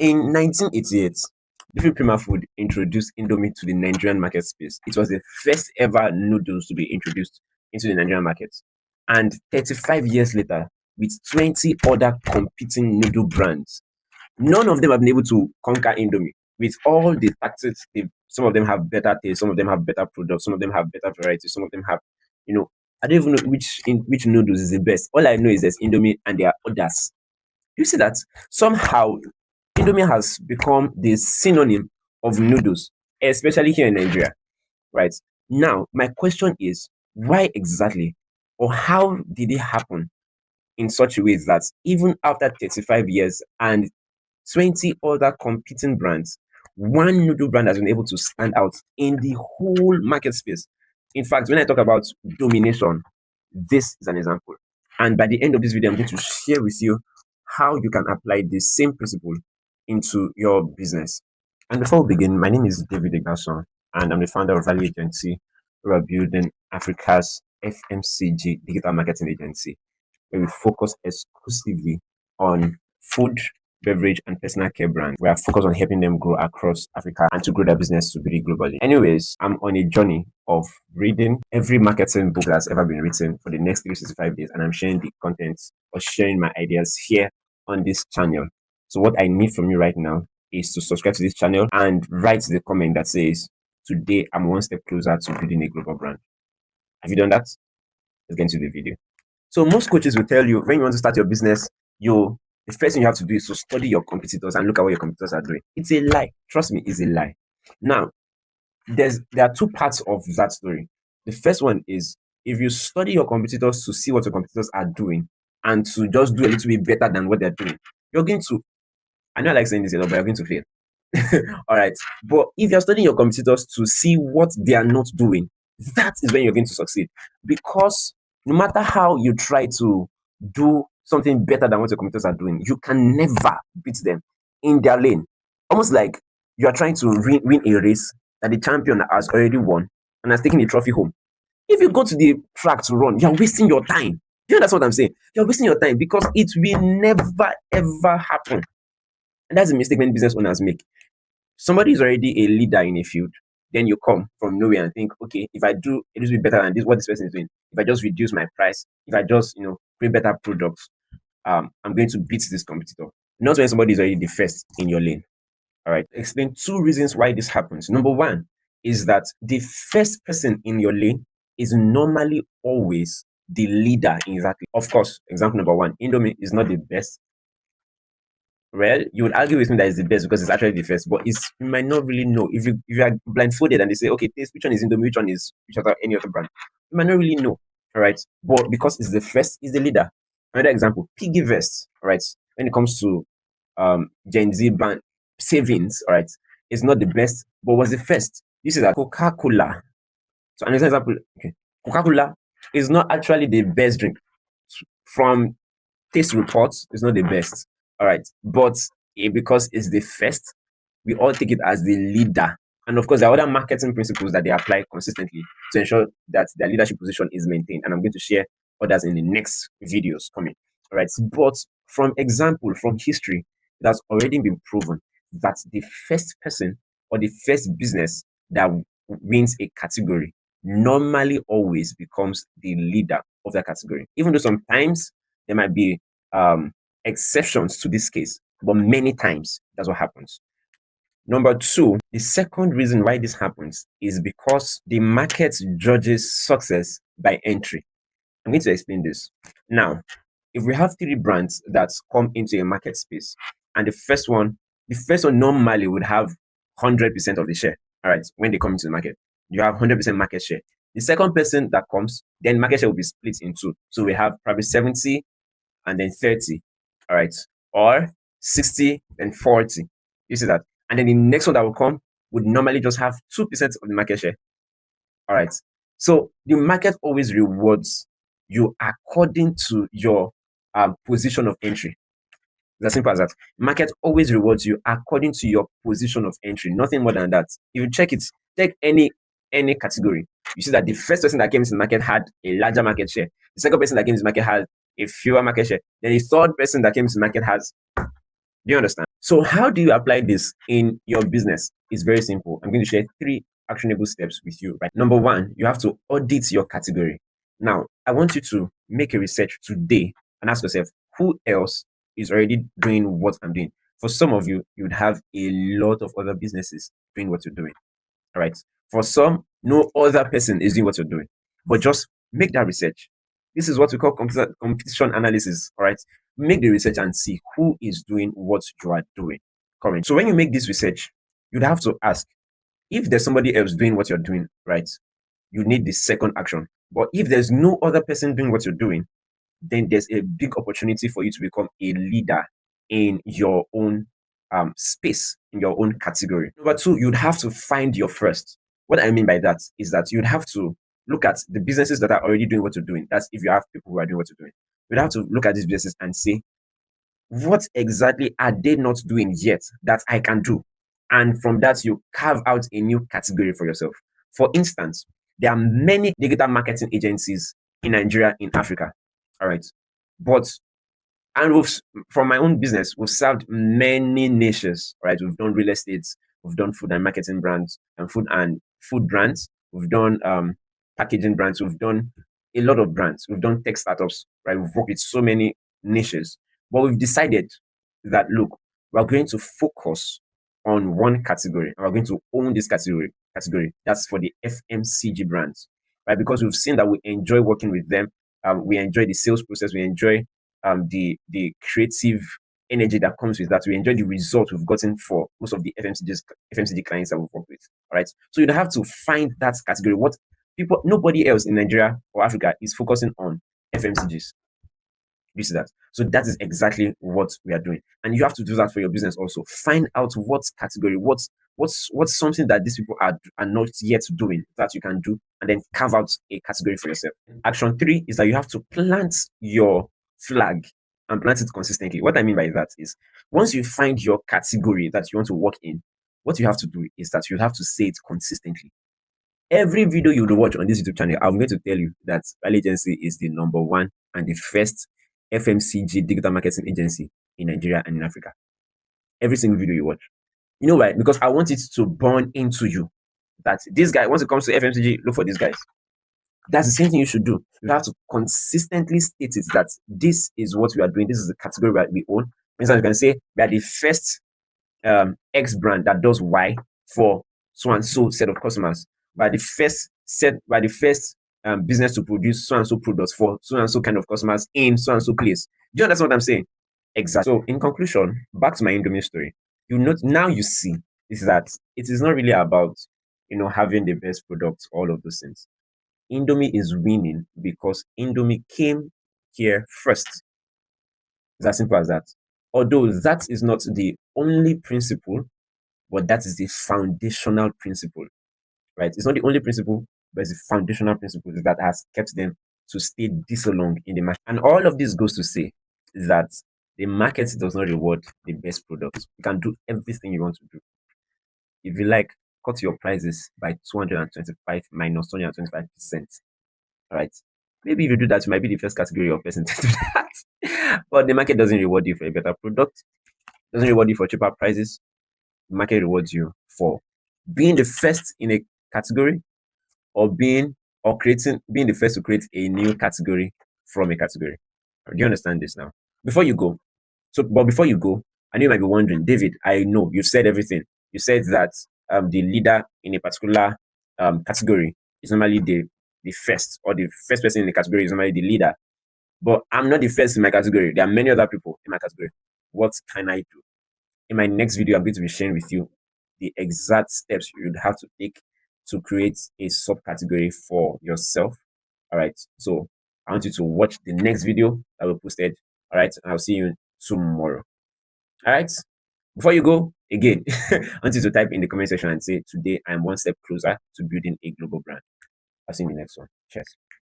In 1988, Diffie Prima Food introduced Indomie to the Nigerian market space. It was the first ever noodles to be introduced into the Nigerian market. And 35 years later, with 20 other competing noodle brands, none of them have been able to conquer Indomie. With all the tactics, some of them have better taste, some of them have better products, some of them have better variety, some of them have, you know, I don't even know which noodles is the best. All I know is there's Indomie and there are others. You see that somehow Indomie has become the synonym of noodles, especially here in Nigeria, right? Now, my question is, why exactly, or how did it happen in such a way that even after 35 years and 20 other competing brands, one noodle brand has been able to stand out in the whole market space? In fact, when I talk about domination, this is an example. And by the end of this video, I'm going to share with you how you can apply the same principle into your business. And before we begin, my name is David Ignason, and I'm the founder of Value Agency. We are building Africa's FMCG digital marketing agency, where we focus exclusively on food, beverage, and personal care brands. We are focused on helping them grow across Africa and to grow their business to be globally. Anyways, I'm on a journey of reading every marketing book that's ever been written for the next 365 days, and I'm sharing the contents or sharing my ideas here on this channel. So what I need from you right now is to subscribe to this channel and write the comment that says, "Today I'm one step closer to building a global brand." Have you done that? Let's get into the video. So most coaches will tell you when you want to start your business, the first thing you have to do is to study your competitors and look at what your competitors are doing. It's a lie. Trust me, it's a lie. Now, there are two parts of that story. The first one is if you study your competitors to see what your competitors are doing and to just do a little bit better than what they're doing, you're going to, I know I like saying this a lot, but you're going to fail. All right. But if you're studying your competitors to see what they are not doing, that is when you're going to succeed. Because no matter how you try to do something better than what your competitors are doing, you can never beat them in their lane. Almost like you are trying to win a race that the champion has already won and has taken the trophy home. If you go to the track to run, you're wasting your time. You know, that's what I'm saying. You're wasting your time because it will never ever happen. And that's a mistake many business owners make. Somebody is already a leader in a field, then you come from nowhere and think, okay, if I do a little bit better than this, what this person is doing, if I just reduce my price, if I just, create better products, I'm going to beat this competitor. Not when somebody is already the first in your lane. All right. Explain two reasons why this happens. Number one is that the first person in your lane is normally always the leader in that lane. Of course, example number one, Indomie is not the best. Well, you would argue with me that it's the best because it's actually the first, but you might not really know. If you are blindfolded and they say, okay, taste which one is Indomie, which one is any other brand, you might not really know. All right. But because it's the first, it's the leader. Another example, Piggy Vest, all right, when it comes to Gen Z brand savings, all right, it's not the best, but was the first. This is a Coca-Cola. So another example, okay, Coca-Cola is not actually the best drink. From taste reports, it's not the best. All right. But because it's the first, we all take it as the leader. And of course, there are other marketing principles that they apply consistently to ensure that their leadership position is maintained. And I'm going to share others in the next videos coming. All right. But from history, it has already been proven that the first person or the first business that wins a category normally always becomes the leader of that category. Even though sometimes there might be exceptions to this case, but many times that's what happens. Number two, the second reason why this happens is because the market judges success by entry. I'm going to explain this. Now, if we have three brands that come into a market space, and the first one normally would have 100% of the share. All right, when they come into the market, you have 100% market share. The second person that comes, then market share will be split in two. So we have probably 70 and then 30. All right, or 60 and 40. You see that? And then the next one that will come would normally just have 2% of the market share. All right. So the market always rewards you according to your position of entry. It's as simple as that. Market always rewards you according to your position of entry, nothing more than that. If you check any category, you see that the first person that came into the market had a larger market share. The second person that came into the market had a fewer market share. Then the third person that came into the market has, do you understand? So how do you apply this in your business? It's very simple. I'm going to share three actionable steps with you. Right. Number one, you have to audit your category. Now, I want you to make a research today and ask yourself, who else is already doing what I'm doing? For some of you, you would have a lot of other businesses doing what you're doing. All right. For some, no other person is doing what you're doing. But just make that research. This is what we call competition analysis. All right. Make the research and see who is doing what you are doing. Correct. So when you make this research, you'd have to ask if there's somebody else doing what you're doing, right? You need the second action. But if there's no other person doing what you're doing, then there's a big opportunity for you to become a leader in your own space, in your own category. Number two, you'd have to find your first. What I mean by that is that you'd have to look at the businesses that are already doing what you're doing. That's if you have people who are doing what you're doing. You'd have to look at these businesses and say, what exactly are they not doing yet that I can do? And from that, you carve out a new category for yourself. For instance, there are many digital marketing agencies in Nigeria, in Africa. All right. But and from my own business, we've served many niches, right? We've done real estate, we've done food and marketing brands and food brands, we've done packaging brands, we've done a lot of brands, we've done tech startups, right? We've worked with so many niches, but we've decided that look, we're going to focus on one category and we're going to own this category. That's for the FMCG brands, right? Because we've seen that we enjoy working with them. We enjoy the sales process, we enjoy the creative energy that comes with that. We enjoy the results we've gotten for most of the FMCG clients that we've worked with. All right. So you'd have to find that category. What people, nobody else in Nigeria or Africa is focusing on FMCGs. You see that? So that is exactly what we are doing. And you have to do that for your business also. Find out what category, what's something that these people are not yet doing that you can do, and then carve out a category for yourself. Action three is that you have to plant your flag and plant it consistently. What I mean by that is once you find your category that you want to work in, what you have to do is that you have to say it consistently. Every video you will watch on this YouTube channel, I'm going to tell you that Riley Agency is the number one and the first FMCG digital marketing agency in Nigeria and in Africa. Every single video you watch. You know why? Because I want it to burn into you that this guy, once it comes to FMCG, look for these guys. That's the same thing you should do. You have to consistently state it that this is what we are doing. This is the category that we own. For instance, you can say we are the first X brand that does Y for so and so set of customers. By the first business to produce so and so products for so and so kind of customers in so and so place. Do you understand what I'm saying? Exactly. So in conclusion, back to my Indomie story. You know now you see is that it is not really about having the best products, all of those things. Indomie is winning because Indomie came here first. It's as simple as that. Although that is not the only principle, but that is the foundational principle, right? It's not the only principle, but it's the foundational principle that has kept them to stay this long in the market. And all of this goes to say that the market does not reward the best products. You can do everything you want to do. If you like, cut your prices by 225 minus 225%. All right. Maybe if you do that, you might be the first category of person to do that. But the market doesn't reward you for a better product, doesn't reward you for cheaper prices. The market rewards you for being the first in a category or being the first to create a new category from a category. Do you understand this now? Before you go, but before you go, I know you might be wondering, David, I know you've said everything. You said that the leader in a particular category is normally the first, or the first person in the category is normally the leader. But I'm not the first in my category. There are many other people in my category. What can I do? In my next video, I'm going to be sharing with you the exact steps you would have to take to create a subcategory for yourself. All right. So I want you to watch the next video that we posted. All right. And I'll see you tomorrow. All right. Before you go, again, I want you to type in the comment section and say, today I'm one step closer to building a global brand. I'll see you in the next one. Cheers.